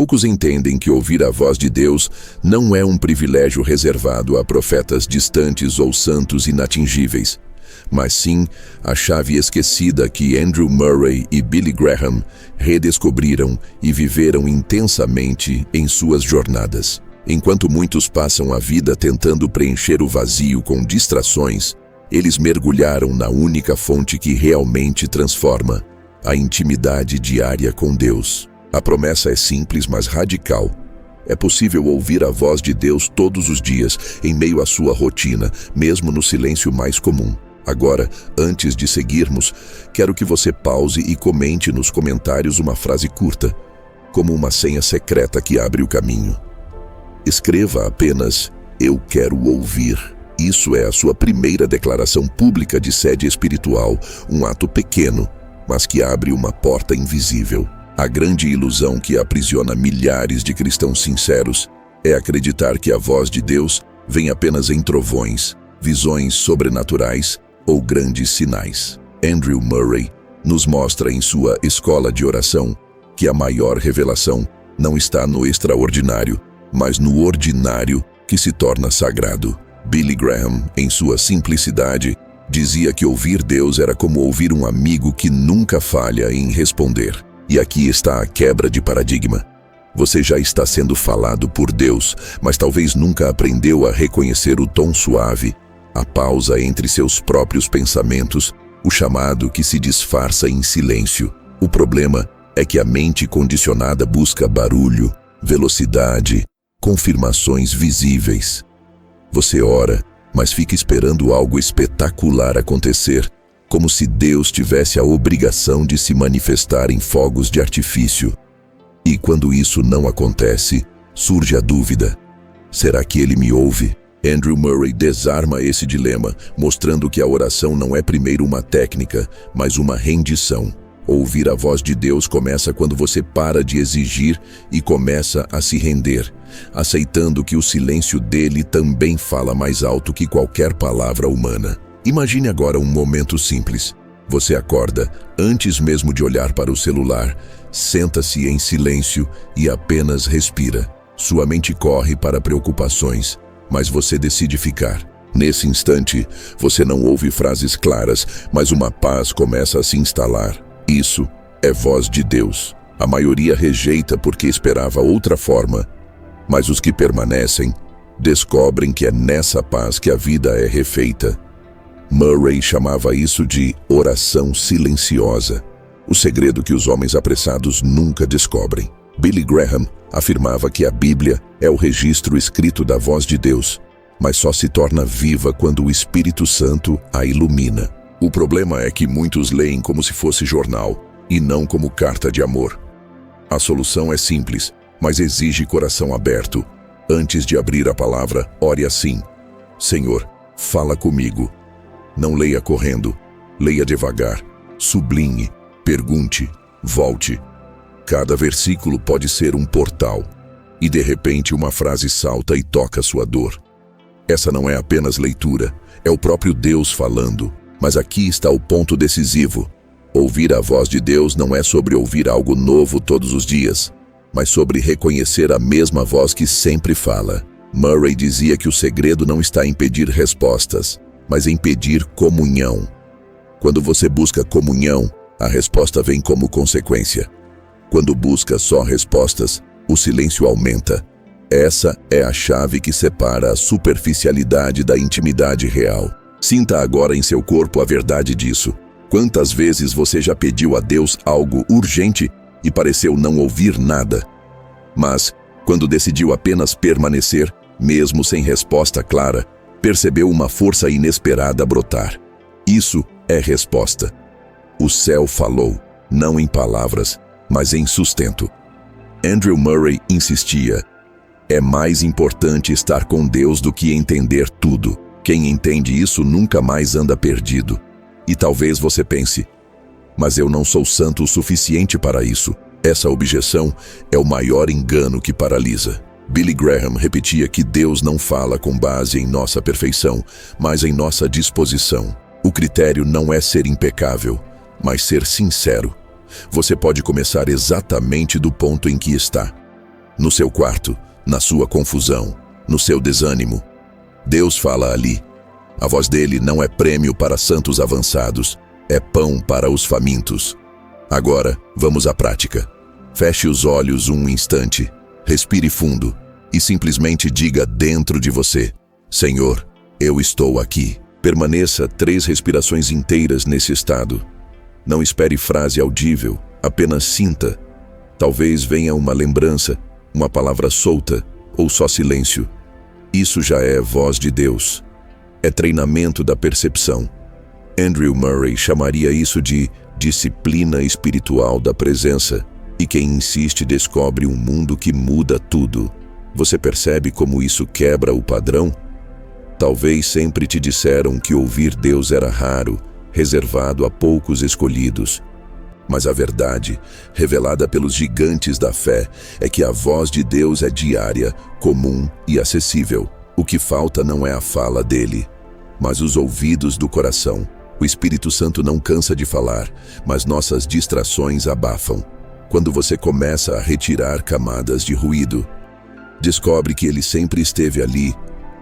Poucos entendem que ouvir a voz de Deus não é um privilégio reservado a profetas distantes ou santos inatingíveis, mas sim a chave esquecida que Andrew Murray e Billy Graham redescobriram e viveram intensamente em suas jornadas. Enquanto muitos passam a vida tentando preencher o vazio com distrações, eles mergulharam na única fonte que realmente transforma: a intimidade diária com Deus. A promessa é simples, mas radical. É possível ouvir a voz de Deus todos os dias, em meio à sua rotina, mesmo no silêncio mais comum. Agora, antes de seguirmos, quero que você pause e comente nos comentários uma frase curta, como uma senha secreta que abre o caminho. Escreva apenas: "Eu quero ouvir". Isso é a sua primeira declaração pública de sede espiritual, um ato pequeno, mas que abre uma porta invisível. A grande ilusão que aprisiona milhares de cristãos sinceros é acreditar que a voz de Deus vem apenas em trovões, visões sobrenaturais ou grandes sinais. Andrew Murray nos mostra em sua Escola de Oração que a maior revelação não está no extraordinário, mas no ordinário que se torna sagrado. Billy Graham, em sua simplicidade, dizia que ouvir Deus era como ouvir um amigo que nunca falha em responder. E aqui está a quebra de paradigma. Você já está sendo falado por Deus, mas talvez nunca aprendeu a reconhecer o tom suave, a pausa entre seus próprios pensamentos, o chamado que se disfarça em silêncio. O problema é que a mente condicionada busca barulho, velocidade, confirmações visíveis. Você ora, mas fica esperando algo espetacular acontecer, como se Deus tivesse a obrigação de se manifestar em fogos de artifício. E quando isso não acontece, surge a dúvida: será que ele me ouve? Andrew Murray desarma esse dilema, mostrando que a oração não é primeiro uma técnica, mas uma rendição. Ouvir a voz de Deus começa quando você para de exigir e começa a se render, aceitando que o silêncio dele também fala mais alto que qualquer palavra humana. Imagine agora um momento simples. Você acorda, antes mesmo de olhar para o celular, senta-se em silêncio e apenas respira. Sua mente corre para preocupações, mas você decide ficar. Nesse instante, você não ouve frases claras, mas uma paz começa a se instalar. Isso é voz de Deus. A maioria rejeita porque esperava outra forma, mas os que permanecem descobrem que é nessa paz que a vida é refeita. Murray chamava isso de oração silenciosa, o segredo que os homens apressados nunca descobrem. Billy Graham afirmava que a Bíblia é o registro escrito da voz de Deus, mas só se torna viva quando o Espírito Santo a ilumina. O problema é que muitos leem como se fosse jornal, e não como carta de amor. A solução é simples, mas exige coração aberto. Antes de abrir a palavra, ore assim: Senhor, fala comigo. Não leia correndo, leia devagar, sublinhe, pergunte, volte. Cada versículo pode ser um portal, e de repente uma frase salta e toca sua dor. Essa não é apenas leitura, é o próprio Deus falando. Mas aqui está o ponto decisivo. Ouvir a voz de Deus não é sobre ouvir algo novo todos os dias, mas sobre reconhecer a mesma voz que sempre fala. Murray dizia que o segredo não está em pedir respostas, mas em pedir comunhão. Quando você busca comunhão, a resposta vem como consequência. Quando busca só respostas, o silêncio aumenta. Essa é a chave que separa a superficialidade da intimidade real. Sinta agora em seu corpo a verdade disso. Quantas vezes você já pediu a Deus algo urgente e pareceu não ouvir nada? Mas, quando decidiu apenas permanecer, mesmo sem resposta clara, percebeu uma força inesperada brotar. Isso é resposta. O céu falou, não em palavras, mas em sustento. Andrew Murray insistia: é mais importante estar com Deus do que entender tudo. Quem entende isso nunca mais anda perdido. E talvez você pense: mas eu não sou santo o suficiente para isso. Essa objeção é o maior engano que paralisa. Billy Graham repetia que Deus não fala com base em nossa perfeição, mas em nossa disposição. O critério não é ser impecável, mas ser sincero. Você pode começar exatamente do ponto em que está. no seu quarto, na sua confusão, no seu desânimo. Deus fala ali. A voz dele não é prêmio para santos avançados, é pão para os famintos. Agora, vamos à prática. Feche os olhos um instante, respire fundo e simplesmente diga dentro de você: Senhor, eu estou aqui. Permaneça 3 respirações inteiras nesse estado. Não espere frase audível, apenas sinta. Talvez venha uma lembrança, uma palavra solta ou só silêncio. Isso já é voz de Deus. É treinamento da percepção. Andrew Murray chamaria isso de disciplina espiritual da presença, e quem insiste descobre um mundo que muda tudo. Você percebe como isso quebra o padrão? Talvez sempre te disseram que ouvir Deus era raro, reservado a poucos escolhidos. Mas a verdade, revelada pelos gigantes da fé, é que a voz de Deus é diária, comum e acessível. O que falta não é a fala dele, mas os ouvidos do coração. O Espírito Santo não cansa de falar, mas nossas distrações abafam. Quando você começa a retirar camadas de ruído, descobre que ele sempre esteve ali,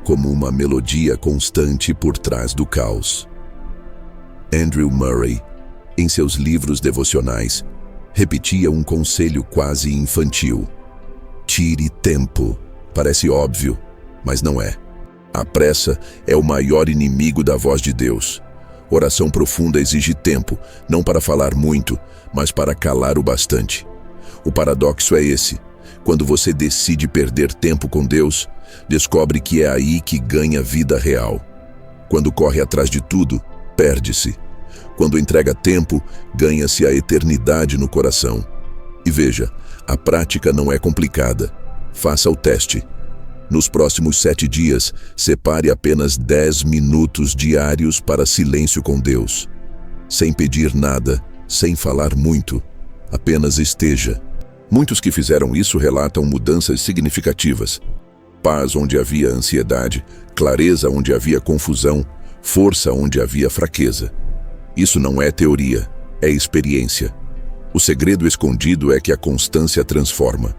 como uma melodia constante por trás do caos. Andrew Murray, em seus livros devocionais, repetia um conselho quase infantil: tire tempo. Parece óbvio, mas não é. A pressa é o maior inimigo da voz de Deus. Oração profunda exige tempo, não para falar muito, mas para calar o bastante. O paradoxo é esse: quando você decide perder tempo com Deus, descobre que é aí que ganha vida real. Quando corre atrás de tudo, perde-se. Quando entrega tempo, ganha-se a eternidade no coração. E veja, a prática não é complicada. Faça o teste. Nos próximos 7 dias, separe apenas 10 minutos diários para silêncio com Deus. Sem pedir nada, sem falar muito, apenas esteja. Muitos que fizeram isso relatam mudanças significativas. Paz onde havia ansiedade, clareza onde havia confusão, força onde havia fraqueza. Isso não é teoria, é experiência. O segredo escondido é que a constância transforma.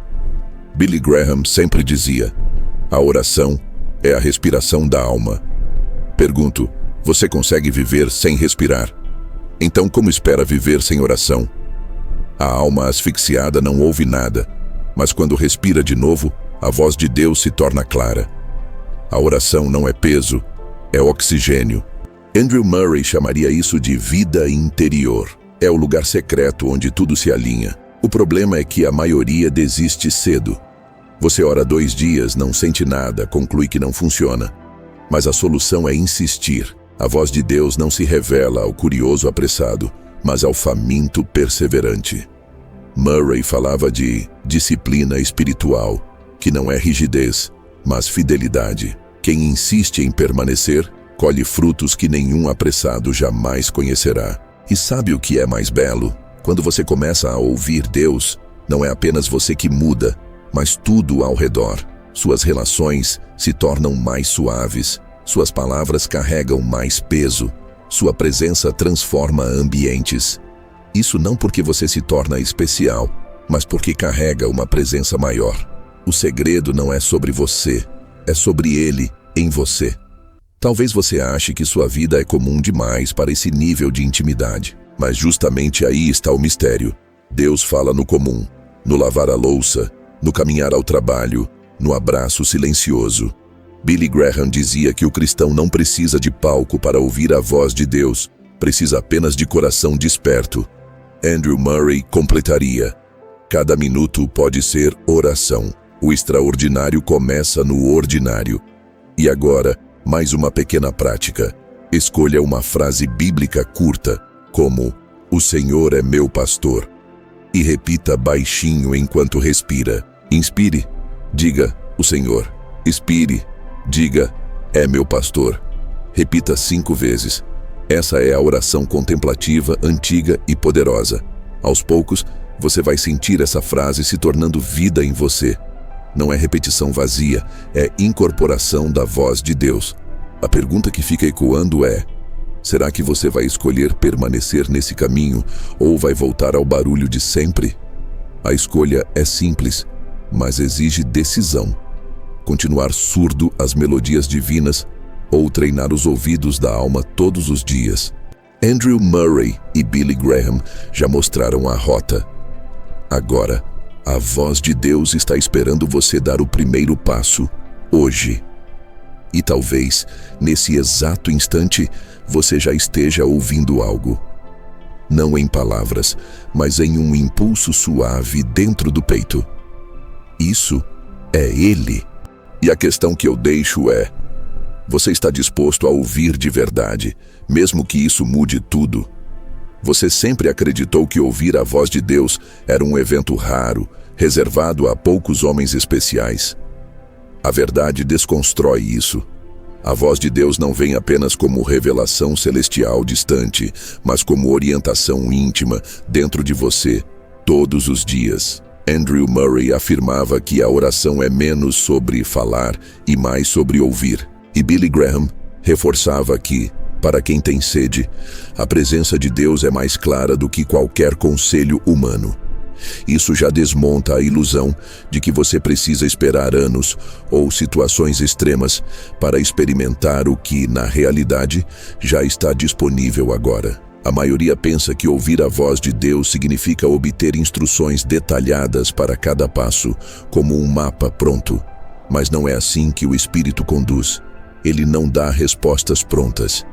Billy Graham sempre dizia: a oração é a respiração da alma. Pergunto, você consegue viver sem respirar? Então como espera viver sem oração? A alma asfixiada não ouve nada, mas quando respira de novo, a voz de Deus se torna clara. A oração não é peso, é oxigênio. Andrew Murray chamaria isso de vida interior. É o lugar secreto onde tudo se alinha. O problema é que a maioria desiste cedo. Você ora 2 dias, não sente nada, conclui que não funciona. Mas a solução é insistir. A voz de Deus não se revela ao curioso apressado, mas ao faminto perseverante. Murray falava de disciplina espiritual, que não é rigidez, mas fidelidade. Quem insiste em permanecer, colhe frutos que nenhum apressado jamais conhecerá. E sabe o que é mais belo? Quando você começa a ouvir Deus, não é apenas você que muda, mas tudo ao redor. Suas relações se tornam mais suaves, suas palavras carregam mais peso, sua presença transforma ambientes. Isso não porque você se torna especial, mas porque carrega uma presença maior. O segredo não é sobre você, é sobre Ele em você. Talvez você ache que sua vida é comum demais para esse nível de intimidade, mas justamente aí está o mistério. Deus fala no comum, no lavar a louça, no caminhar ao trabalho, no abraço silencioso. Billy Graham dizia que o cristão não precisa de palco para ouvir a voz de Deus, precisa apenas de coração desperto. Andrew Murray completaria: cada minuto pode ser oração. O extraordinário começa no ordinário. E agora, mais uma pequena prática. Escolha uma frase bíblica curta, como "O Senhor é meu pastor", e repita baixinho enquanto respira. Inspire, diga "O Senhor". Expire, diga "É meu pastor". Repita 5 vezes. Essa é a oração contemplativa, antiga e poderosa. Aos poucos, você vai sentir essa frase se tornando vida em você. Não é repetição vazia, é incorporação da voz de Deus. A pergunta que fica ecoando é: será que você vai escolher permanecer nesse caminho ou vai voltar ao barulho de sempre? A escolha é simples. mas exige decisão. Continuar surdo às melodias divinas ou treinar os ouvidos da alma todos os dias. Andrew Murray e Billy Graham já mostraram a rota. Agora, a voz de Deus está esperando você dar o primeiro passo, hoje. E talvez, nesse exato instante, você já esteja ouvindo algo. Não em palavras, mas em um impulso suave dentro do peito. Isso é Ele. E a questão que eu deixo é: você está disposto a ouvir de verdade, mesmo que isso mude tudo? Você sempre acreditou que ouvir a voz de Deus era um evento raro, reservado a poucos homens especiais. A verdade desconstrói isso. A voz de Deus não vem apenas como revelação celestial distante, mas como orientação íntima dentro de você, todos os dias. Andrew Murray afirmava que a oração é menos sobre falar e mais sobre ouvir. E Billy Graham reforçava que, para quem tem sede, a presença de Deus é mais clara do que qualquer conselho humano. Isso já desmonta a ilusão de que você precisa esperar anos ou situações extremas para experimentar o que, na realidade, já está disponível agora. A maioria pensa que ouvir a voz de Deus significa obter instruções detalhadas para cada passo, como um mapa pronto. Mas não é assim que o Espírito conduz. Ele não dá respostas prontas.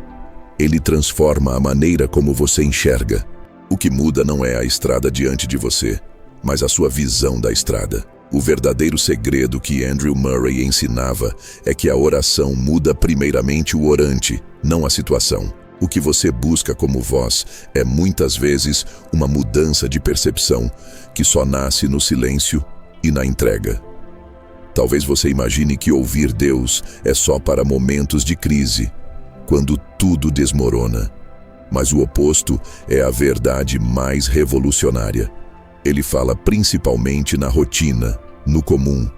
Ele transforma a maneira como você enxerga. O que muda não é a estrada diante de você, mas a sua visão da estrada. O verdadeiro segredo que Andrew Murray ensinava é que a oração muda primeiramente o orante, não a situação. O que você busca como voz é muitas vezes uma mudança de percepção que só nasce no silêncio e na entrega. Talvez você imagine que ouvir Deus é só para momentos de crise, quando tudo desmorona. Mas o oposto é a verdade mais revolucionária. Ele fala principalmente na rotina, no comum,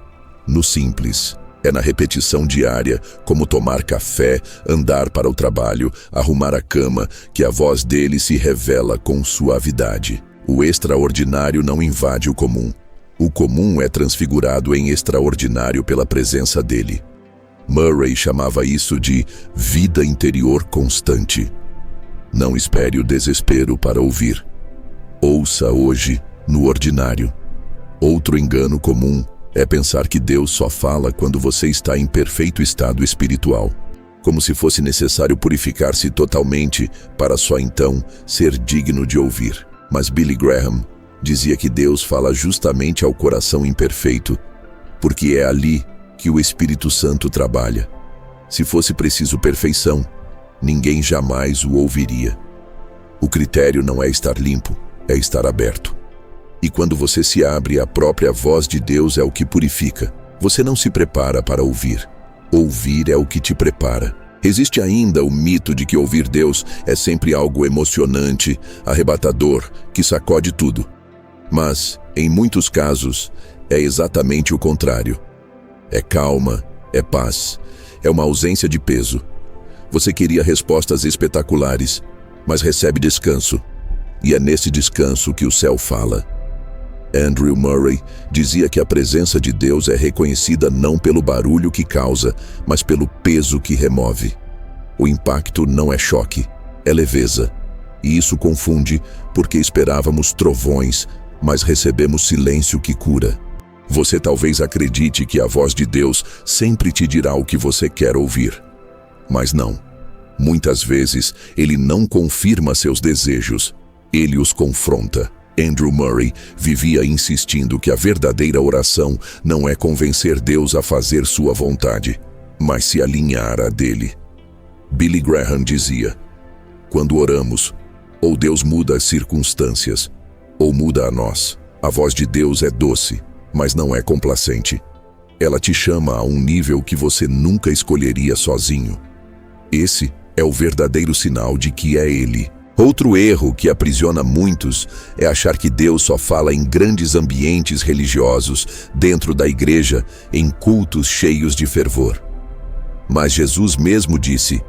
no simples. É na repetição diária, como tomar café, andar para o trabalho, arrumar a cama, que a voz dele se revela com suavidade. O extraordinário não invade o comum. O comum é transfigurado em extraordinário pela presença dele. Murray chamava isso de vida interior constante. Não espere o desespero para ouvir. Ouça hoje, no ordinário. Outro engano comum é pensar que Deus só fala quando você está em perfeito estado espiritual, como se fosse necessário purificar-se totalmente para só então ser digno de ouvir. Mas Billy Graham dizia que Deus fala justamente ao coração imperfeito, porque é ali que o Espírito Santo trabalha. Se fosse preciso perfeição, ninguém jamais o ouviria. O critério não é estar limpo, é estar aberto. E quando você se abre, a própria voz de Deus é o que purifica. Você não se prepara para ouvir. Ouvir é o que te prepara. Existe ainda o mito de que ouvir Deus é sempre algo emocionante, arrebatador, que sacode tudo. Mas, em muitos casos, é exatamente o contrário. É calma, é paz, é uma ausência de peso. Você queria respostas espetaculares, mas recebe descanso. E é nesse descanso que o céu fala. Andrew Murray dizia que a presença de Deus é reconhecida não pelo barulho que causa, mas pelo peso que remove. O impacto não é choque, é leveza. E isso confunde, porque esperávamos trovões, mas recebemos silêncio que cura. Você talvez acredite que a voz de Deus sempre te dirá o que você quer ouvir. Mas não. Muitas vezes, ele não confirma seus desejos, ele os confronta. Andrew Murray vivia insistindo que a verdadeira oração não é convencer Deus a fazer sua vontade, mas se alinhar à dele. Billy Graham dizia: quando oramos, ou Deus muda as circunstâncias, ou muda a nós. A voz de Deus é doce, mas não é complacente. Ela te chama a um nível que você nunca escolheria sozinho. Esse é o verdadeiro sinal de que é Ele. Outro erro que aprisiona muitos é achar que Deus só fala em grandes ambientes religiosos, dentro da igreja, em cultos cheios de fervor. Mas Jesus mesmo disse: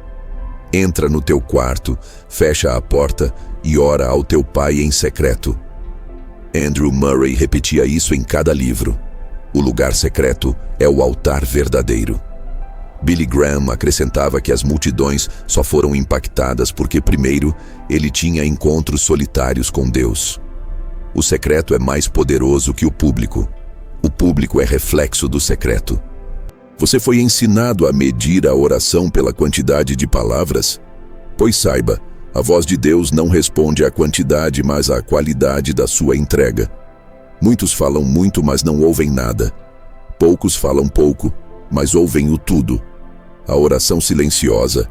entra no teu quarto, fecha a porta e ora ao teu Pai em secreto. Andrew Murray repetia isso em cada livro. O lugar secreto é o altar verdadeiro. Billy Graham acrescentava que as multidões só foram impactadas porque, primeiro, ele tinha encontros solitários com Deus. O secreto é mais poderoso que o público. O público é reflexo do secreto. Você foi ensinado a medir a oração pela quantidade de palavras? Pois saiba, a voz de Deus não responde à quantidade, mas à qualidade da sua entrega. Muitos falam muito, mas não ouvem nada. Poucos falam pouco, mas ouvem o tudo. A oração silenciosa,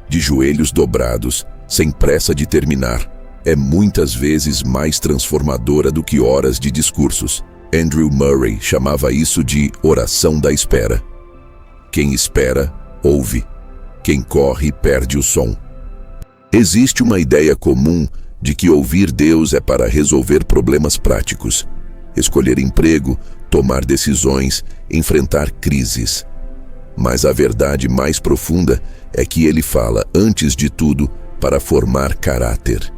de joelhos dobrados, sem pressa de terminar, é muitas vezes mais transformadora do que horas de discursos. Andrew Murray chamava isso de oração da espera. Quem espera, ouve. Quem corre, perde o som. Existe uma ideia comum de que ouvir Deus é para resolver problemas práticos, escolher emprego, tomar decisões, enfrentar crises. Mas a verdade mais profunda é que ele fala, antes de tudo, para formar caráter.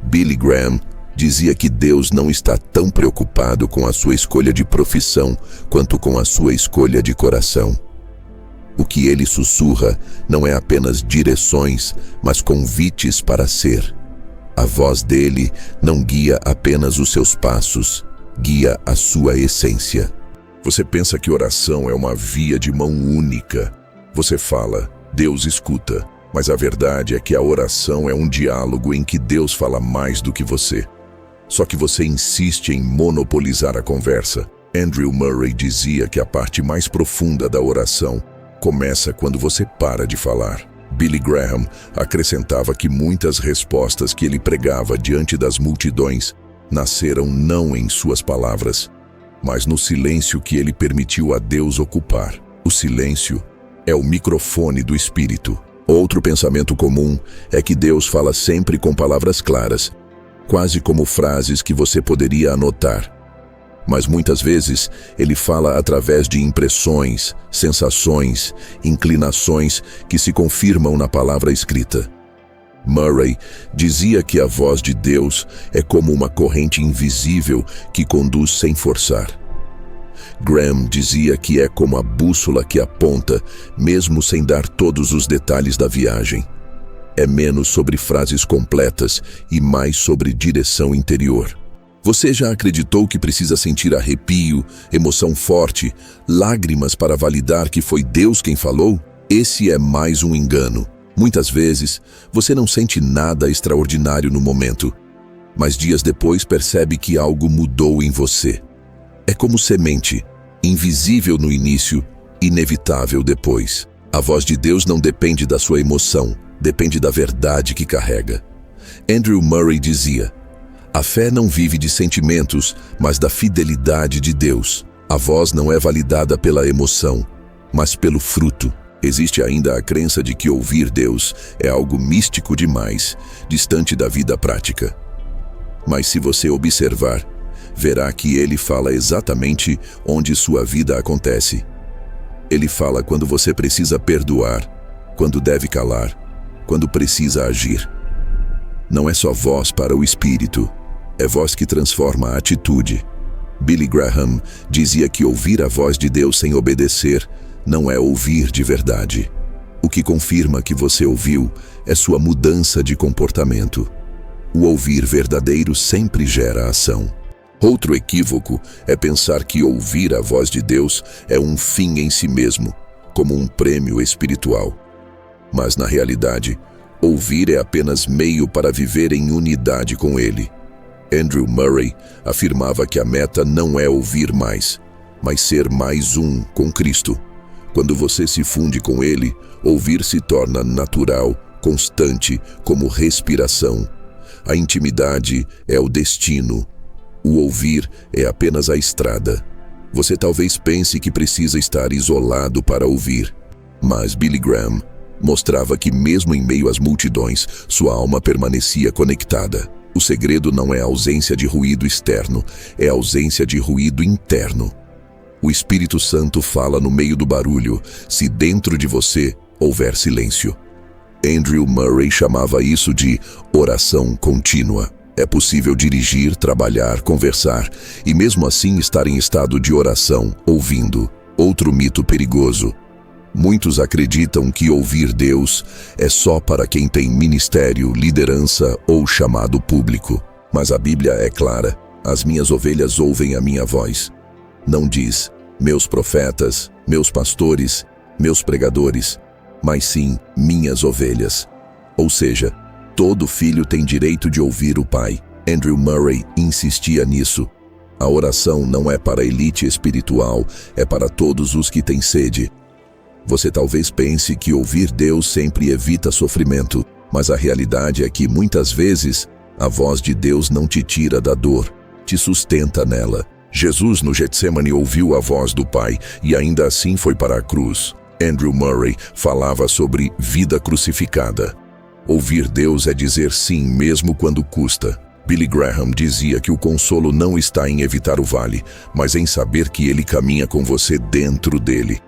Billy Graham dizia que Deus não está tão preocupado com a sua escolha de profissão quanto com a sua escolha de coração. O que ele sussurra não é apenas direções, mas convites para ser. A voz dele não guia apenas os seus passos, guia a sua essência. Você pensa que oração é uma via de mão única. Você fala, Deus escuta, mas a verdade é que a oração é um diálogo em que Deus fala mais do que você. Só que você insiste em monopolizar a conversa. Andrew Murray dizia que a parte mais profunda da oração começa quando você para de falar. Billy Graham acrescentava que muitas respostas que ele pregava diante das multidões nasceram não em suas palavras, mas no silêncio que ele permitiu a Deus ocupar. O silêncio é o microfone do Espírito. Outro pensamento comum é que Deus fala sempre com palavras claras, quase como frases que você poderia anotar. Mas muitas vezes ele fala através de impressões, sensações, inclinações que se confirmam na palavra escrita. Murray dizia que a voz de Deus é como uma corrente invisível que conduz sem forçar. Graham dizia que é como a bússola que aponta, mesmo sem dar todos os detalhes da viagem. É menos sobre frases completas e mais sobre direção interior. Você já acreditou que precisa sentir arrepio, emoção forte, lágrimas para validar que foi Deus quem falou? Esse é mais um engano. Muitas vezes, você não sente nada extraordinário no momento, mas dias depois percebe que algo mudou em você. É como semente, invisível no início, inevitável depois. A voz de Deus não depende da sua emoção, depende da verdade que carrega. Andrew Murray dizia, a fé não vive de sentimentos, mas da fidelidade de Deus. A voz não é validada pela emoção, mas pelo fruto. Existe ainda a crença de que ouvir Deus é algo místico demais, distante da vida prática. Mas se você observar, verá que ele fala exatamente onde sua vida acontece. Ele fala quando você precisa perdoar, quando deve calar, quando precisa agir. Não é só voz para o espírito, é voz que transforma a atitude. Billy Graham dizia que ouvir a voz de Deus sem obedecer não é ouvir de verdade. O que confirma que você ouviu é sua mudança de comportamento. O ouvir verdadeiro sempre gera ação. Outro equívoco é pensar que ouvir a voz de Deus é um fim em si mesmo, como um prêmio espiritual. Mas na realidade, ouvir é apenas meio para viver em unidade com Ele. Andrew Murray afirmava que a meta não é ouvir mais, mas ser mais um com Cristo. Quando você se funde com Ele, ouvir se torna natural, constante, como respiração. A intimidade é o destino. O ouvir é apenas a estrada. Você talvez pense que precisa estar isolado para ouvir, mas Billy Graham mostrava que mesmo em meio às multidões, sua alma permanecia conectada. O segredo não é a ausência de ruído externo, é a ausência de ruído interno. O Espírito Santo fala no meio do barulho, se dentro de você houver silêncio. Andrew Murray chamava isso de oração contínua. É possível dirigir, trabalhar, conversar e mesmo assim estar em estado de oração, ouvindo. Outro mito perigoso. Muitos acreditam que ouvir Deus é só para quem tem ministério, liderança ou chamado público. Mas a Bíblia é clara: as minhas ovelhas ouvem a minha voz. Não diz, meus profetas, meus pastores, meus pregadores, mas sim, minhas ovelhas. Ou seja, todo filho tem direito de ouvir o pai. Andrew Murray insistia nisso. A oração não é para a elite espiritual, é para todos os que têm sede. Você talvez pense que ouvir Deus sempre evita sofrimento, mas a realidade é que muitas vezes a voz de Deus não te tira da dor, te sustenta nela. Jesus no Getsemane ouviu a voz do Pai e ainda assim foi para a cruz. Andrew Murray falava sobre vida crucificada. Ouvir Deus é dizer sim mesmo quando custa. Billy Graham dizia que o consolo não está em evitar o vale, mas em saber que ele caminha com você dentro dele.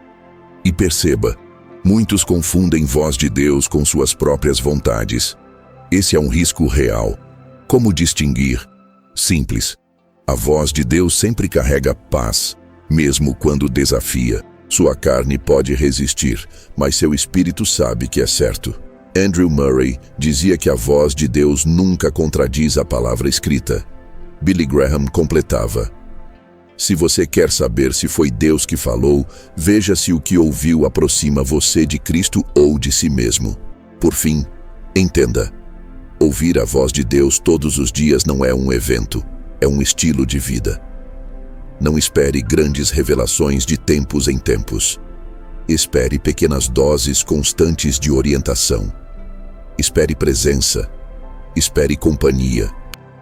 E perceba, muitos confundem voz de Deus com suas próprias vontades. Esse é um risco real. Como distinguir? Simples. A voz de Deus sempre carrega paz, mesmo quando desafia. Sua carne pode resistir, mas seu espírito sabe que é certo. Andrew Murray dizia que a voz de Deus nunca contradiz a palavra escrita. Billy Graham completava: se você quer saber se foi Deus que falou, veja se o que ouviu aproxima você de Cristo ou de si mesmo. Por fim, entenda: ouvir a voz de Deus todos os dias não é um evento, é um estilo de vida. Não espere grandes revelações de tempos em tempos. Espere pequenas doses constantes de orientação. Espere presença. Espere companhia.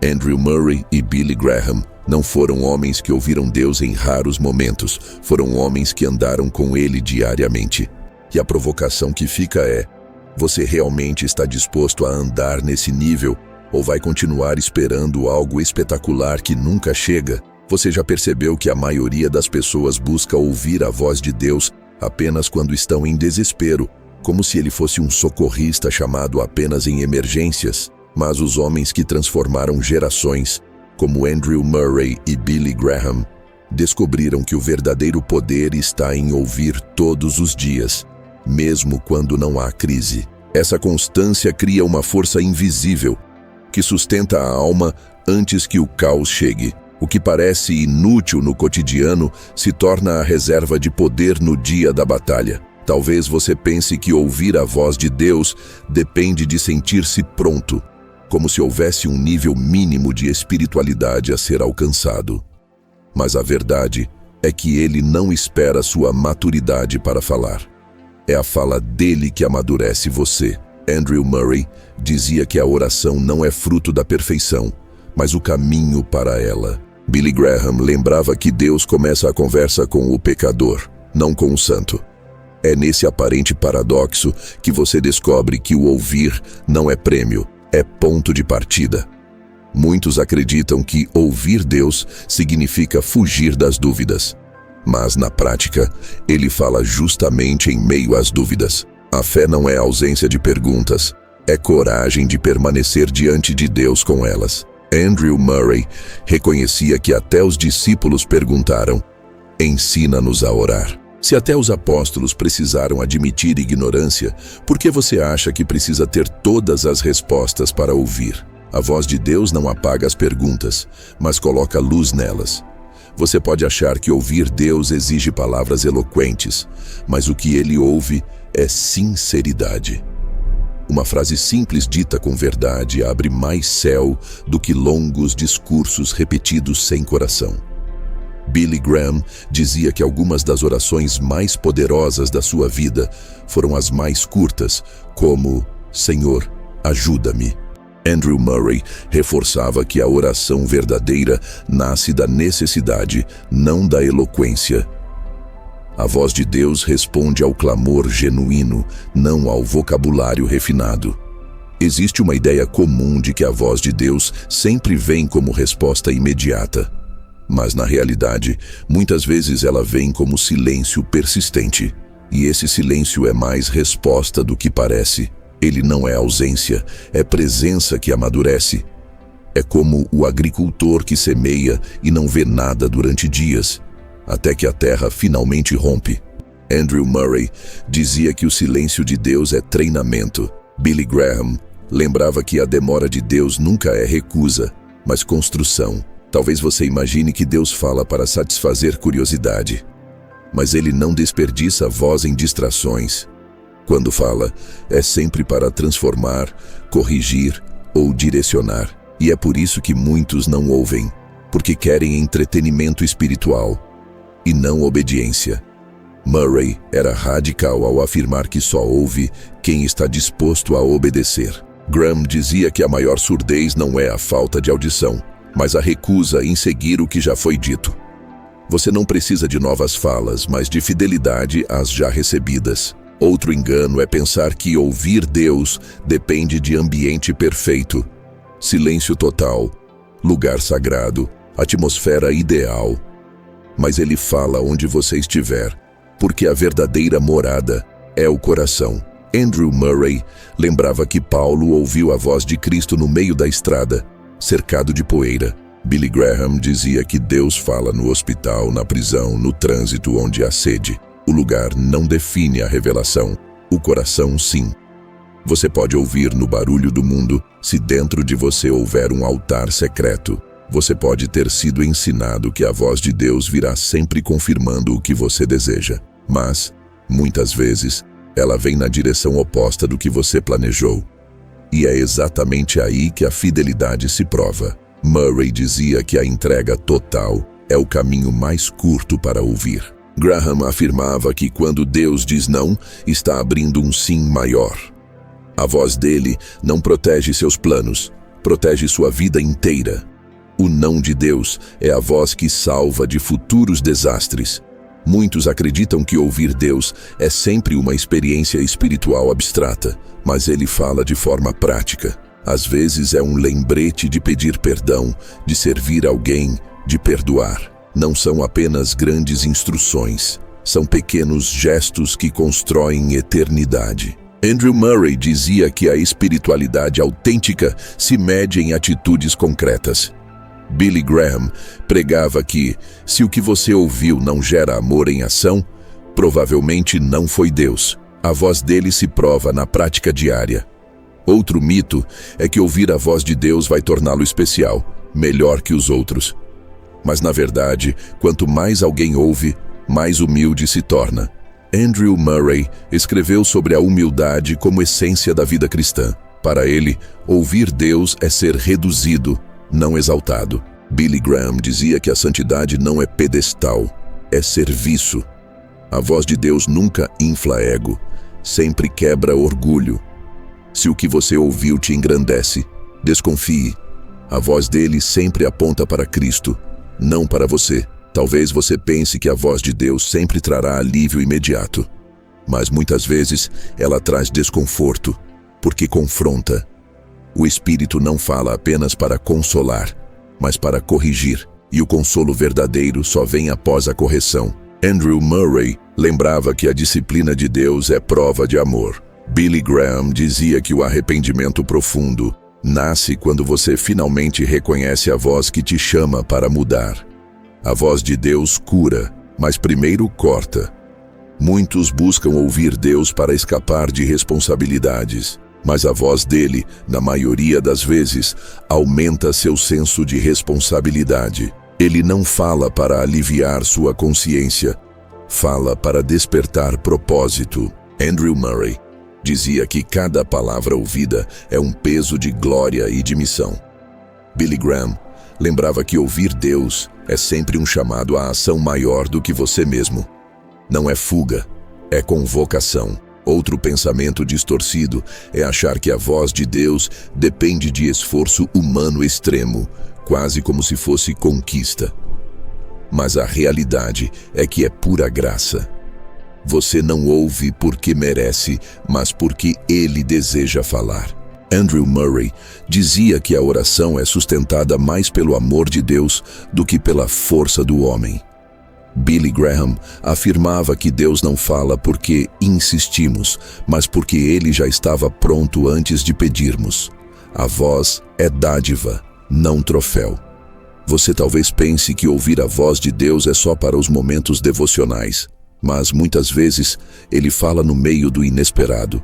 Andrew Murray e Billy Graham não foram homens que ouviram Deus em raros momentos, foram homens que andaram com Ele diariamente. E a provocação que fica é: você realmente está disposto a andar nesse nível ou vai continuar esperando algo espetacular que nunca chega? Você já percebeu que a maioria das pessoas busca ouvir a voz de Deus apenas quando estão em desespero, como se ele fosse um socorrista chamado apenas em emergências? Mas os homens que transformaram gerações, como Andrew Murray e Billy Graham, descobriram que o verdadeiro poder está em ouvir todos os dias, mesmo quando não há crise. Essa constância cria uma força invisível que sustenta a alma antes que o caos chegue. O que parece inútil no cotidiano se torna a reserva de poder no dia da batalha. Talvez você pense que ouvir a voz de Deus depende de sentir-se pronto, como se houvesse um nível mínimo de espiritualidade a ser alcançado. Mas a verdade é que Ele não espera sua maturidade para falar. É a fala dele que amadurece você. Andrew Murray dizia que a oração não é fruto da perfeição, mas o caminho para ela. Billy Graham lembrava que Deus começa a conversa com o pecador, não com o santo. É nesse aparente paradoxo que você descobre que o ouvir não é prêmio, é ponto de partida. Muitos acreditam que ouvir Deus significa fugir das dúvidas. Mas, na prática, ele fala justamente em meio às dúvidas. A fé não é ausência de perguntas, é coragem de permanecer diante de Deus com elas. Andrew Murray reconhecia que até os discípulos perguntaram: ensina-nos a orar. Se até os apóstolos precisaram admitir ignorância, por que você acha que precisa ter todas as respostas para ouvir? A voz de Deus não apaga as perguntas, mas coloca luz nelas. Você pode achar que ouvir Deus exige palavras eloquentes, mas o que ele ouve é sinceridade. Uma frase simples dita com verdade abre mais céu do que longos discursos repetidos sem coração. Billy Graham dizia que algumas das orações mais poderosas da sua vida foram as mais curtas, como Senhor, ajuda-me. Andrew Murray reforçava que a oração verdadeira nasce da necessidade, não da eloquência. A voz de Deus responde ao clamor genuíno, não ao vocabulário refinado. Existe uma ideia comum de que a voz de Deus sempre vem como resposta imediata. Mas, na realidade, muitas vezes ela vem como silêncio persistente. E esse silêncio é mais resposta do que parece. Ele não é ausência, é presença que amadurece. É como o agricultor que semeia e não vê nada durante dias, até que a terra finalmente rompe. Andrew Murray dizia que o silêncio de Deus é treinamento. Billy Graham lembrava que a demora de Deus nunca é recusa, mas construção. Talvez você imagine que Deus fala para satisfazer curiosidade, mas Ele não desperdiça voz em distrações. Quando fala, é sempre para transformar, corrigir ou direcionar. E é por isso que muitos não ouvem, porque querem entretenimento espiritual e não obediência. Murray era radical ao afirmar que só ouve quem está disposto a obedecer. Graham dizia que a maior surdez não é a falta de audição, mas a recusa em seguir o que já foi dito. Você não precisa de novas falas, mas de fidelidade às já recebidas. Outro engano é pensar que ouvir Deus depende de ambiente perfeito, silêncio total, lugar sagrado, atmosfera ideal. Mas Ele fala onde você estiver, porque a verdadeira morada é o coração. Andrew Murray lembrava que Paulo ouviu a voz de Cristo no meio da estrada, cercado de poeira. Billy Graham dizia que Deus fala no hospital, na prisão, no trânsito onde há sede. O lugar não define a revelação, o coração sim. Você pode ouvir no barulho do mundo se dentro de você houver um altar secreto. Você pode ter sido ensinado que a voz de Deus virá sempre confirmando o que você deseja. Mas, muitas vezes, ela vem na direção oposta do que você planejou. E é exatamente aí que a fidelidade se prova. Murray dizia que a entrega total é o caminho mais curto para ouvir. Graham afirmava que quando Deus diz não, está abrindo um sim maior. A voz dele não protege seus planos, protege sua vida inteira. O não de Deus é a voz que salva de futuros desastres. Muitos acreditam que ouvir Deus é sempre uma experiência espiritual abstrata, mas Ele fala de forma prática. Às vezes é um lembrete de pedir perdão, de servir alguém, de perdoar. Não são apenas grandes instruções, são pequenos gestos que constroem eternidade. Andrew Murray dizia que a espiritualidade autêntica se mede em atitudes concretas. Billy Graham pregava que, se o que você ouviu não gera amor em ação, provavelmente não foi Deus. A voz dele se prova na prática diária. Outro mito é que ouvir a voz de Deus vai torná-lo especial, melhor que os outros. Mas, na verdade, quanto mais alguém ouve, mais humilde se torna. Andrew Murray escreveu sobre a humildade como essência da vida cristã. Para ele, ouvir Deus é ser reduzido, não exaltado. Billy Graham dizia que a santidade não é pedestal, é serviço. A voz de Deus nunca infla ego, sempre quebra orgulho. Se o que você ouviu te engrandece, desconfie. A voz dele sempre aponta para Cristo, não para você. Talvez você pense que a voz de Deus sempre trará alívio imediato, mas muitas vezes ela traz desconforto, porque confronta. O Espírito não fala apenas para consolar, mas para corrigir, e o consolo verdadeiro só vem após a correção. Andrew Murray lembrava que a disciplina de Deus é prova de amor. Billy Graham dizia que o arrependimento profundo nasce quando você finalmente reconhece a voz que te chama para mudar. A voz de Deus cura, mas primeiro corta. Muitos buscam ouvir Deus para escapar de responsabilidades, mas a voz dele, na maioria das vezes, aumenta seu senso de responsabilidade. Ele não fala para aliviar sua consciência, fala para despertar propósito. Andrew Murray dizia que cada palavra ouvida é um peso de glória e de missão. Billy Graham lembrava que ouvir Deus é sempre um chamado à ação maior do que você mesmo. Não é fuga, é convocação. Outro pensamento distorcido é achar que a voz de Deus depende de esforço humano extremo, quase como se fosse conquista. Mas a realidade é que é pura graça. Você não ouve porque merece, mas porque Ele deseja falar. Andrew Murray dizia que a oração é sustentada mais pelo amor de Deus do que pela força do homem. Billy Graham afirmava que Deus não fala porque insistimos, mas porque Ele já estava pronto antes de pedirmos. A voz é dádiva, não troféu. Você talvez pense que ouvir a voz de Deus é só para os momentos devocionais, mas muitas vezes Ele fala no meio do inesperado,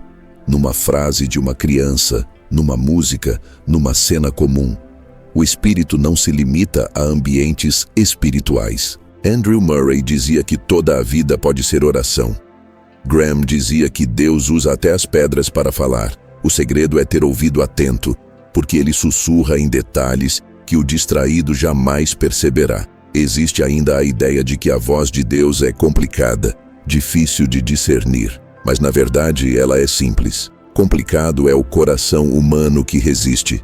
numa frase de uma criança, numa música, numa cena comum. O Espírito não se limita a ambientes espirituais. Andrew Murray dizia que toda a vida pode ser oração. Graham dizia que Deus usa até as pedras para falar. O segredo é ter ouvido atento, porque Ele sussurra em detalhes que o distraído jamais perceberá. Existe ainda a ideia de que a voz de Deus é complicada, difícil de discernir, mas na verdade ela é simples. Complicado é o coração humano que resiste.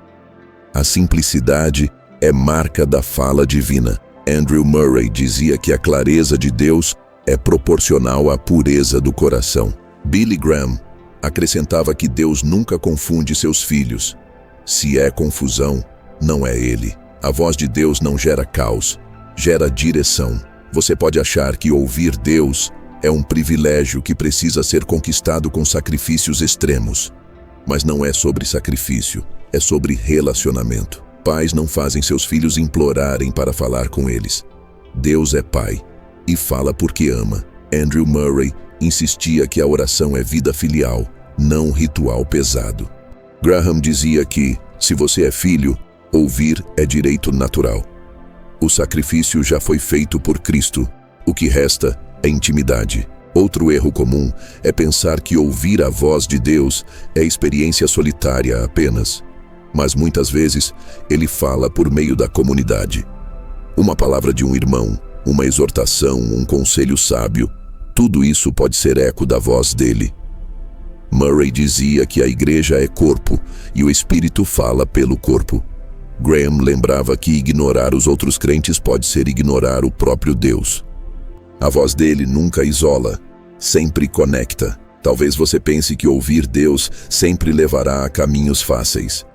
A simplicidade é marca da fala divina. Andrew Murray dizia que a clareza de Deus é proporcional à pureza do coração. Billy Graham acrescentava que Deus nunca confunde seus filhos. Se é confusão, não é Ele. A voz de Deus não gera caos, gera direção. Você pode achar que ouvir Deus é um privilégio que precisa ser conquistado com sacrifícios extremos. Mas não é sobre sacrifício, é sobre relacionamento. Pais não fazem seus filhos implorarem para falar com eles. Deus é pai e fala porque ama. Andrew Murray insistia que a oração é vida filial, não ritual pesado. Graham dizia que, se você é filho, ouvir é direito natural. O sacrifício já foi feito por Cristo. O que resta é intimidade. Outro erro comum é pensar que ouvir a voz de Deus é experiência solitária apenas. Mas muitas vezes Ele fala por meio da comunidade. Uma palavra de um irmão, uma exortação, um conselho sábio, tudo isso pode ser eco da voz dele. Murray dizia que a igreja é corpo e o Espírito fala pelo corpo. Graham lembrava que ignorar os outros crentes pode ser ignorar o próprio Deus. A voz dele nunca isola, sempre conecta. Talvez você pense que ouvir Deus sempre levará a caminhos fáceis,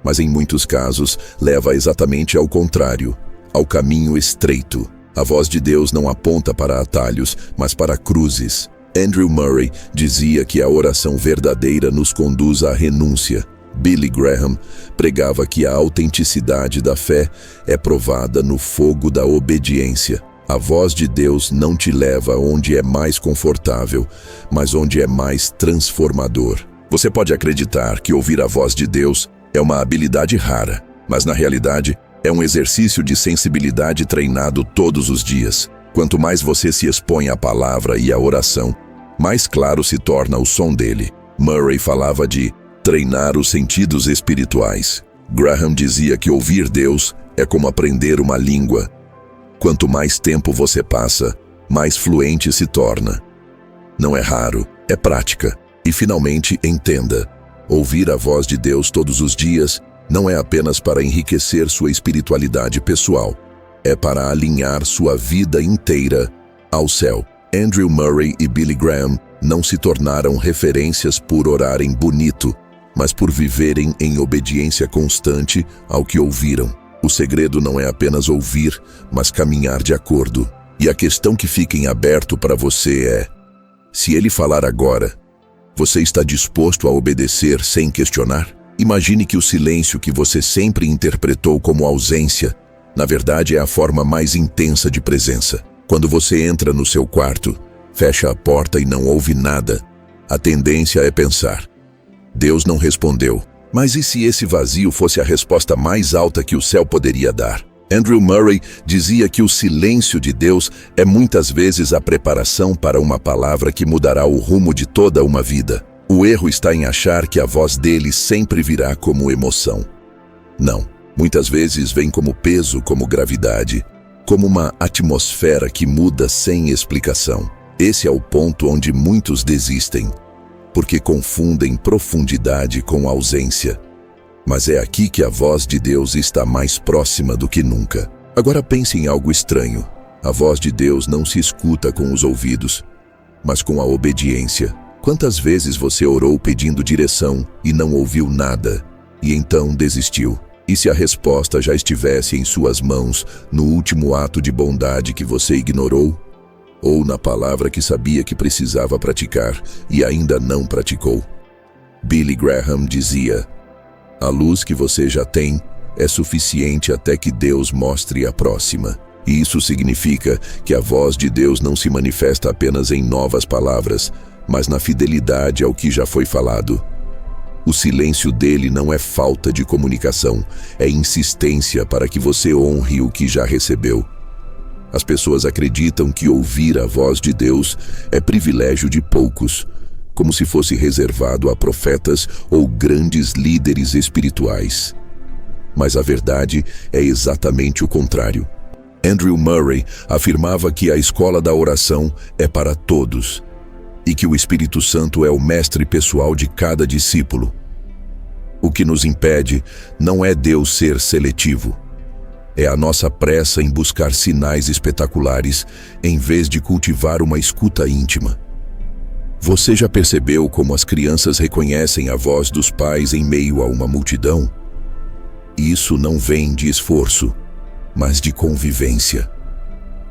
mas em muitos casos leva exatamente ao contrário, ao caminho estreito. A voz de Deus não aponta para atalhos, mas para cruzes. Andrew Murray dizia que a oração verdadeira nos conduz à renúncia. Billy Graham pregava que a autenticidade da fé é provada no fogo da obediência. A voz de Deus não te leva onde é mais confortável, mas onde é mais transformador. Você pode acreditar que ouvir a voz de Deus é uma habilidade rara, mas na realidade é um exercício de sensibilidade treinado todos os dias. Quanto mais você se expõe à palavra e à oração, mais claro se torna o som dele. Murray falava de treinar os sentidos espirituais. Graham dizia que ouvir Deus é como aprender uma língua. Quanto mais tempo você passa, mais fluente se torna. Não é raro, é prática. E finalmente, entenda: ouvir a voz de Deus todos os dias não é apenas para enriquecer sua espiritualidade pessoal, é para alinhar sua vida inteira ao céu. Andrew Murray e Billy Graham não se tornaram referências por orarem bonito, mas por viverem em obediência constante ao que ouviram. O segredo não é apenas ouvir, mas caminhar de acordo. E a questão que fica em aberto para você é: se Ele falar agora, você está disposto a obedecer sem questionar? Imagine que o silêncio que você sempre interpretou como ausência, na verdade é a forma mais intensa de presença. Quando você entra no seu quarto, fecha a porta e não ouve nada, a tendência é pensar: Deus não respondeu. Mas e se esse vazio fosse a resposta mais alta que o céu poderia dar? Andrew Murray dizia que o silêncio de Deus é muitas vezes a preparação para uma palavra que mudará o rumo de toda uma vida. O erro está em achar que a voz dele sempre virá como emoção. Não, muitas vezes vem como peso, como gravidade, como uma atmosfera que muda sem explicação. Esse é o ponto onde muitos desistem, porque confundem profundidade com ausência. Mas é aqui que a voz de Deus está mais próxima do que nunca. Agora pense em algo estranho. A voz de Deus não se escuta com os ouvidos, mas com a obediência. Quantas vezes você orou pedindo direção e não ouviu nada, e então desistiu? E se a resposta já estivesse em suas mãos no último ato de bondade que você ignorou? Ou na palavra que sabia que precisava praticar e ainda não praticou? Billy Graham dizia: a luz que você já tem é suficiente até que Deus mostre a próxima. E isso significa que a voz de Deus não se manifesta apenas em novas palavras, mas na fidelidade ao que já foi falado. O silêncio dele não é falta de comunicação, é insistência para que você honre o que já recebeu. As pessoas acreditam que ouvir a voz de Deus é privilégio de poucos, como se fosse reservado a profetas ou grandes líderes espirituais. Mas a verdade é exatamente o contrário. Andrew Murray afirmava que a escola da oração é para todos e que o Espírito Santo é o mestre pessoal de cada discípulo. O que nos impede não é Deus ser seletivo. É a nossa pressa em buscar sinais espetaculares em vez de cultivar uma escuta íntima. Você já percebeu como as crianças reconhecem a voz dos pais em meio a uma multidão? Isso não vem de esforço, mas de convivência.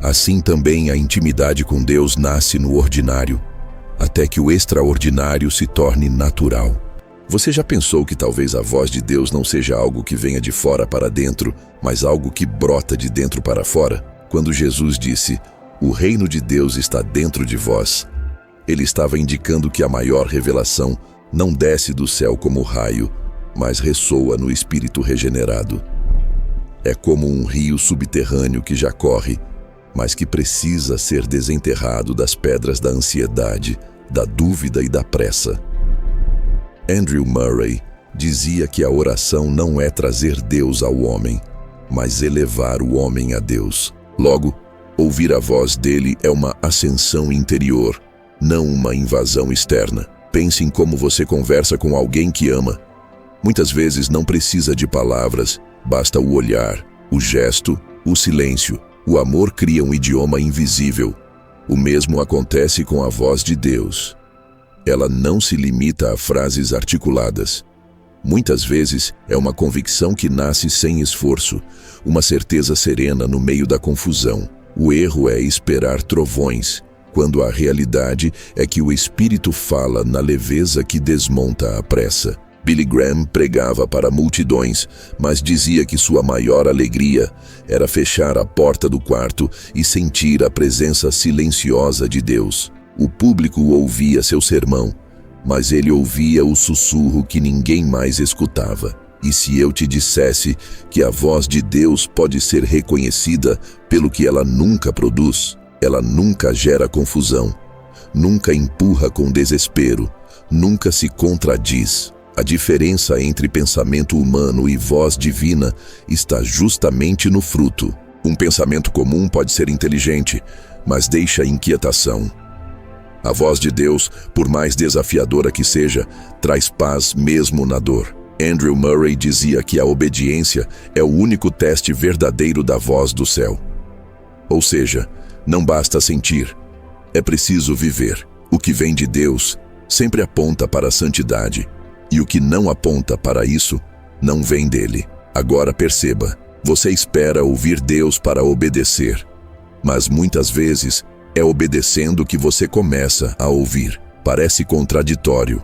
Assim também a intimidade com Deus nasce no ordinário, até que o extraordinário se torne natural. Você já pensou que talvez a voz de Deus não seja algo que venha de fora para dentro, mas algo que brota de dentro para fora? Quando Jesus disse, "O reino de Deus está dentro de vós", ele estava indicando que a maior revelação não desce do céu como raio, mas ressoa no espírito regenerado. É como um rio subterrâneo que já corre, mas que precisa ser desenterrado das pedras da ansiedade, da dúvida e da pressa. Andrew Murray dizia que a oração não é trazer Deus ao homem, mas elevar o homem a Deus. Logo, ouvir a voz dele é uma ascensão interior, não uma invasão externa. Pense em como você conversa com alguém que ama. Muitas vezes não precisa de palavras, basta o olhar, o gesto, o silêncio. O amor cria um idioma invisível. O mesmo acontece com a voz de Deus. Ela não se limita a frases articuladas. Muitas vezes é uma convicção que nasce sem esforço, uma certeza serena no meio da confusão. O erro é esperar trovões, quando a realidade é que o Espírito fala na leveza que desmonta a pressa. Billy Graham pregava para multidões, mas dizia que sua maior alegria era fechar a porta do quarto e sentir a presença silenciosa de Deus. O público ouvia seu sermão, mas ele ouvia o sussurro que ninguém mais escutava. E se eu te dissesse que a voz de Deus pode ser reconhecida pelo que ela nunca produz? Ela nunca gera confusão, nunca empurra com desespero, nunca se contradiz. A diferença entre pensamento humano e voz divina está justamente no fruto. Um pensamento comum pode ser inteligente, mas deixa inquietação. A voz de Deus, por mais desafiadora que seja, traz paz mesmo na dor. Andrew Murray dizia que a obediência é o único teste verdadeiro da voz do céu. Ou seja, não basta sentir, é preciso viver. O que vem de Deus sempre aponta para a santidade, e o que não aponta para isso não vem dele. Agora perceba, você espera ouvir Deus para obedecer, mas muitas vezes é obedecendo que você começa a ouvir. Parece contraditório,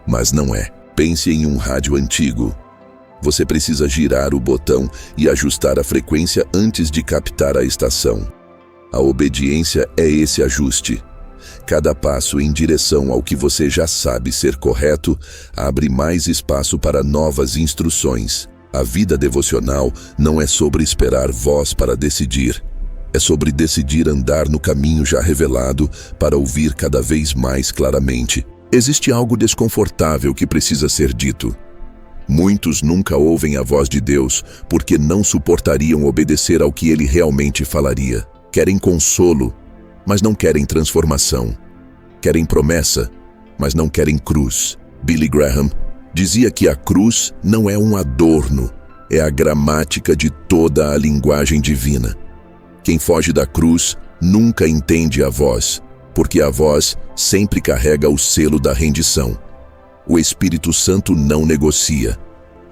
mas não é. Pense em um rádio antigo. Você precisa girar o botão e ajustar a frequência antes de captar a estação. A obediência é esse ajuste. Cada passo em direção ao que você já sabe ser correto abre mais espaço para novas instruções. A vida devocional não é sobre esperar voz para decidir. É sobre decidir andar no caminho já revelado para ouvir cada vez mais claramente. Existe algo desconfortável que precisa ser dito. Muitos nunca ouvem a voz de Deus porque não suportariam obedecer ao que ele realmente falaria. Querem consolo, mas não querem transformação. Querem promessa, mas não querem cruz. Billy Graham dizia que a cruz não é um adorno, é a gramática de toda a linguagem divina. Quem foge da cruz nunca entende a voz, porque a voz sempre carrega o selo da rendição. O Espírito Santo não negocia.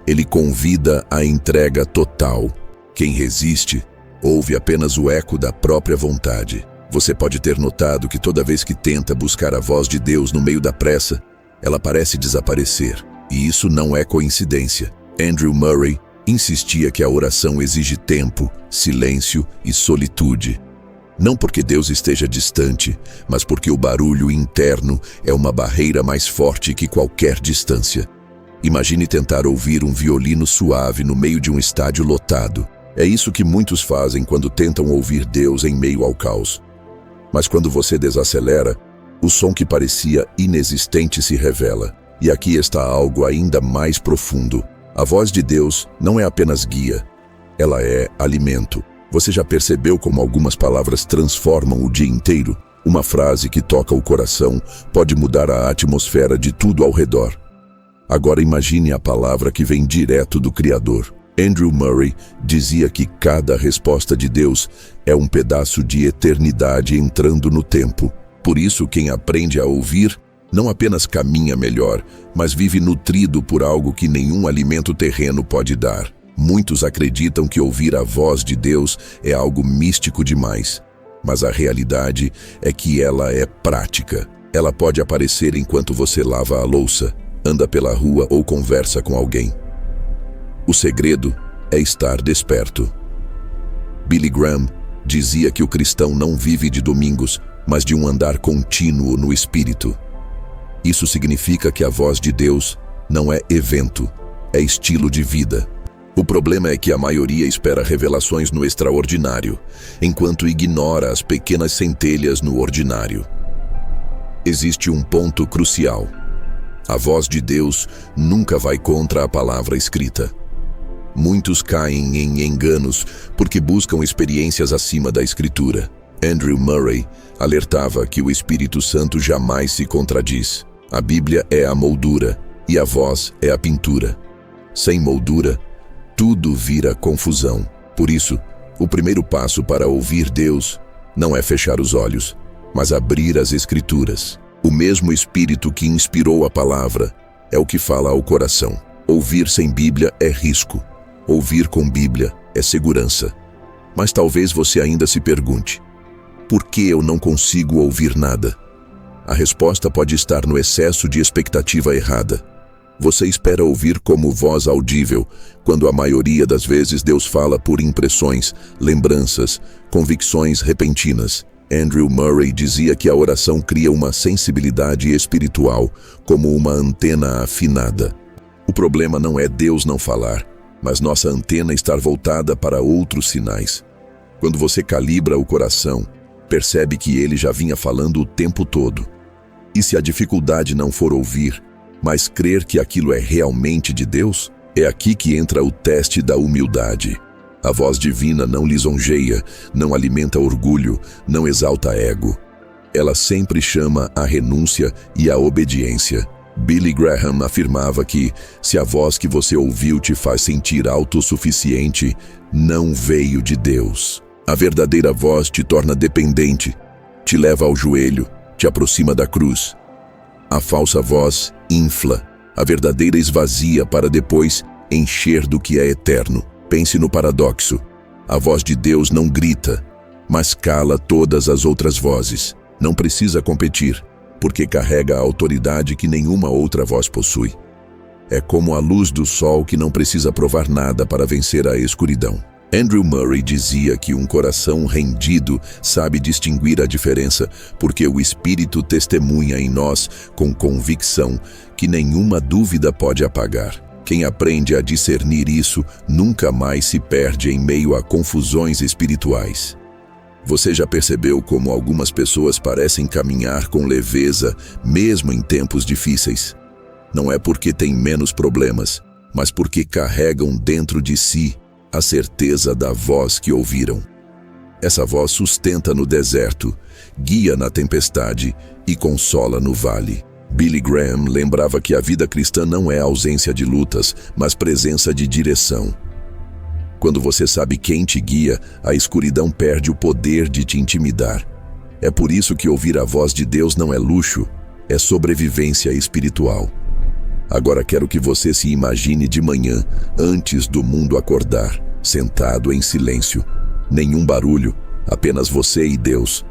Ele convida à entrega total. Quem resiste, ouve apenas o eco da própria vontade. Você pode ter notado que toda vez que tenta buscar a voz de Deus no meio da pressa, ela parece desaparecer. E isso não é coincidência. Andrew Murray Insistia que a oração exige tempo, silêncio e solitude. Não porque Deus esteja distante, mas porque o barulho interno é uma barreira mais forte que qualquer distância. Imagine tentar ouvir um violino suave no meio de um estádio lotado. É isso que muitos fazem quando tentam ouvir Deus em meio ao caos. Mas quando você desacelera, o som que parecia inexistente se revela. E aqui está algo ainda mais profundo. A voz de Deus não é apenas guia, ela é alimento. Você já percebeu como algumas palavras transformam o dia inteiro? Uma frase que toca o coração pode mudar a atmosfera de tudo ao redor. Agora imagine a palavra que vem direto do Criador. Andrew Murray dizia que cada resposta de Deus é um pedaço de eternidade entrando no tempo. Por isso, quem aprende a ouvir não apenas caminha melhor, mas vive nutrido por algo que nenhum alimento terreno pode dar. Muitos acreditam que ouvir a voz de Deus é algo místico demais, mas a realidade é que ela é prática. Ela pode aparecer enquanto você lava a louça, anda pela rua ou conversa com alguém. O segredo é estar desperto. Billy Graham dizia que o cristão não vive de domingos, mas de um andar contínuo no espírito. Isso significa que a voz de Deus não é evento, é estilo de vida. O problema é que a maioria espera revelações no extraordinário, enquanto ignora as pequenas centelhas no ordinário. Existe um ponto crucial. A voz de Deus nunca vai contra a palavra escrita. Muitos caem em enganos porque buscam experiências acima da Escritura. Andrew Murray alertava que o Espírito Santo jamais se contradiz. A Bíblia é a moldura e a voz é a pintura. Sem moldura, tudo vira confusão. Por isso, o primeiro passo para ouvir Deus não é fechar os olhos, mas abrir as Escrituras. O mesmo Espírito que inspirou a palavra é o que fala ao coração. Ouvir sem Bíblia é risco. Ouvir com Bíblia é segurança. Mas talvez você ainda se pergunte: por que eu não consigo ouvir nada? A resposta pode estar no excesso de expectativa errada. Você espera ouvir como voz audível, quando a maioria das vezes Deus fala por impressões, lembranças, convicções repentinas. Andrew Murray dizia que a oração cria uma sensibilidade espiritual, como uma antena afinada. O problema não é Deus não falar, mas nossa antena estar voltada para outros sinais. Quando você calibra o coração, percebe que ele já vinha falando o tempo todo. E se a dificuldade não for ouvir, mas crer que aquilo é realmente de Deus, é aqui que entra o teste da humildade. A voz divina não lisonjeia, não alimenta orgulho, não exalta ego. Ela sempre chama a renúncia e a obediência. Billy Graham afirmava que, se a voz que você ouviu te faz sentir autossuficiente, não veio de Deus. A verdadeira voz te torna dependente, te leva ao joelho, te aproxima da cruz. A falsa voz infla, a verdadeira esvazia para depois encher do que é eterno. Pense no paradoxo. A voz de Deus não grita, mas cala todas as outras vozes. Não precisa competir, porque carrega a autoridade que nenhuma outra voz possui. É como a luz do sol que não precisa provar nada para vencer a escuridão. Andrew Murray dizia que um coração rendido sabe distinguir a diferença, porque o Espírito testemunha em nós com convicção que nenhuma dúvida pode apagar. Quem aprende a discernir isso nunca mais se perde em meio a confusões espirituais. Você já percebeu como algumas pessoas parecem caminhar com leveza, mesmo em tempos difíceis? Não é porque têm menos problemas, mas porque carregam dentro de si a certeza da voz que ouviram. Essa voz sustenta no deserto, guia na tempestade e consola no vale. Billy Graham lembrava que a vida cristã não é ausência de lutas, mas presença de direção. Quando você sabe quem te guia, a escuridão perde o poder de te intimidar. É por isso que ouvir a voz de Deus não é luxo, é sobrevivência espiritual. Agora quero que você se imagine de manhã, antes do mundo acordar, sentado em silêncio. Nenhum barulho, apenas você e Deus.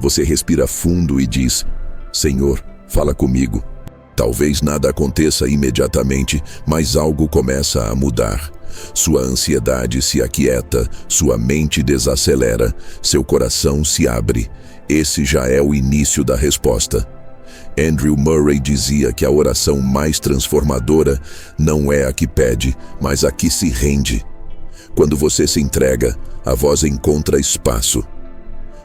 Você respira fundo e diz: Senhor, fala comigo. Talvez nada aconteça imediatamente, mas algo começa a mudar. Sua ansiedade se aquieta, sua mente desacelera, seu coração se abre. Esse já é o início da resposta. Andrew Murray dizia que a oração mais transformadora não é a que pede, mas a que se rende. Quando você se entrega, a voz encontra espaço.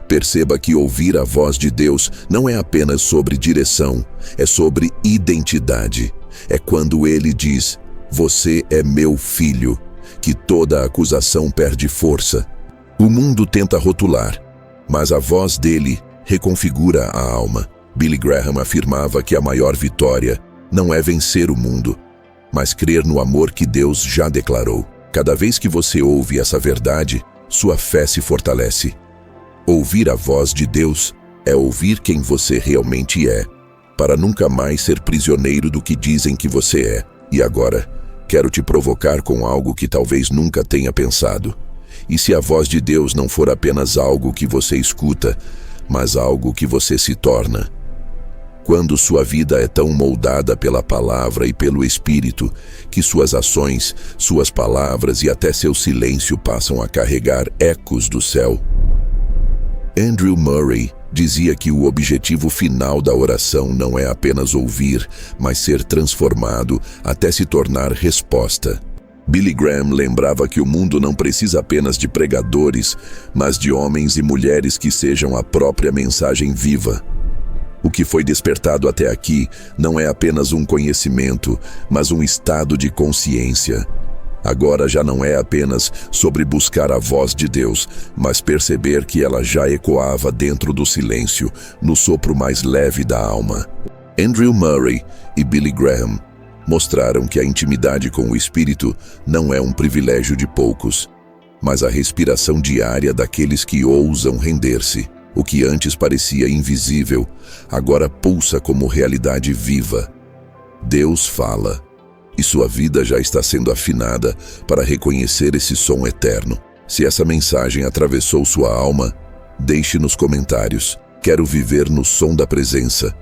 Perceba que ouvir a voz de Deus não é apenas sobre direção, é sobre identidade. É quando Ele diz: "Você é meu filho", que toda acusação perde força. O mundo tenta rotular, mas a voz dele reconfigura a alma. Billy Graham afirmava que a maior vitória não é vencer o mundo, mas crer no amor que Deus já declarou. Cada vez que você ouve essa verdade, sua fé se fortalece. Ouvir a voz de Deus é ouvir quem você realmente é, para nunca mais ser prisioneiro do que dizem que você é. E agora, quero te provocar com algo que talvez nunca tenha pensado. E se a voz de Deus não for apenas algo que você escuta, mas algo que você se torna? Quando sua vida é tão moldada pela palavra e pelo Espírito, que suas ações, suas palavras e até seu silêncio passam a carregar ecos do céu. Andrew Murray dizia que o objetivo final da oração não é apenas ouvir, mas ser transformado até se tornar resposta. Billy Graham lembrava que o mundo não precisa apenas de pregadores, mas de homens e mulheres que sejam a própria mensagem viva. O que foi despertado até aqui não é apenas um conhecimento, mas um estado de consciência. Agora já não é apenas sobre buscar a voz de Deus, mas perceber que ela já ecoava dentro do silêncio, no sopro mais leve da alma. Andrew Murray e Billy Graham mostraram que a intimidade com o Espírito não é um privilégio de poucos, mas a respiração diária daqueles que ousam render-se. O que antes parecia invisível, agora pulsa como realidade viva. Deus fala, e sua vida já está sendo afinada para reconhecer esse som eterno. Se essa mensagem atravessou sua alma, deixe nos comentários: "Quero viver no som da presença".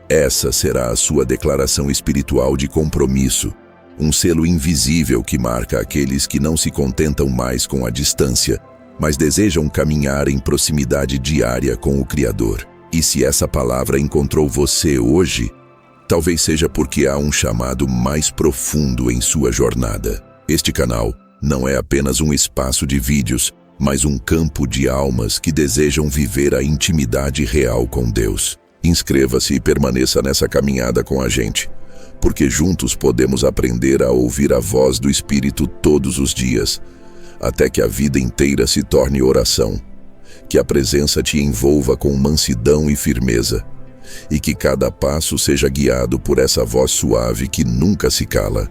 Essa será a sua declaração espiritual de compromisso, um selo invisível que marca aqueles que não se contentam mais com a distância, mas desejam caminhar em proximidade diária com o Criador. E se essa palavra encontrou você hoje, talvez seja porque há um chamado mais profundo em sua jornada. Este canal não é apenas um espaço de vídeos, mas um campo de almas que desejam viver a intimidade real com Deus. Inscreva-se e permaneça nessa caminhada com a gente, porque juntos podemos aprender a ouvir a voz do Espírito todos os dias, até que a vida inteira se torne oração. Que a presença te envolva com mansidão e firmeza, e que cada passo seja guiado por essa voz suave que nunca se cala.